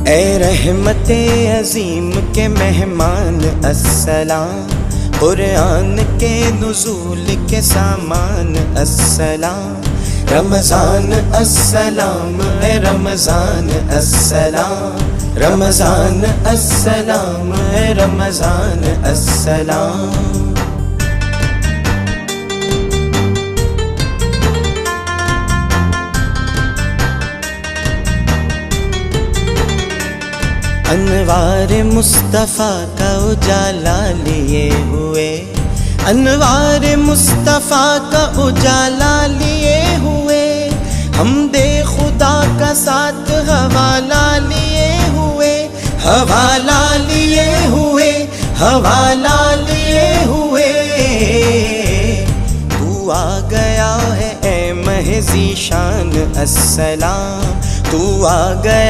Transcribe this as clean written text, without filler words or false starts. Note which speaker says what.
Speaker 1: اے رحمت عظیم کے مہمان السلام، قرآن کے نزول کے سامان السلام، رمضان السلام اے رمضان السلام، رمضان السلام اے رمضان السلام۔ انوار مصطفیٰ کا اجالا لیے ہوئے، انوار مصطفیٰ کا اجالا لیے ہوئے، حمد خدا کا ساتھ حوالہ لیے ہوئے، حوالہ لیے ہوئے، حوالہ لیے ہوئے۔ تو آ گیا ہے اے مہ ذی شان السلام، تو آ گیا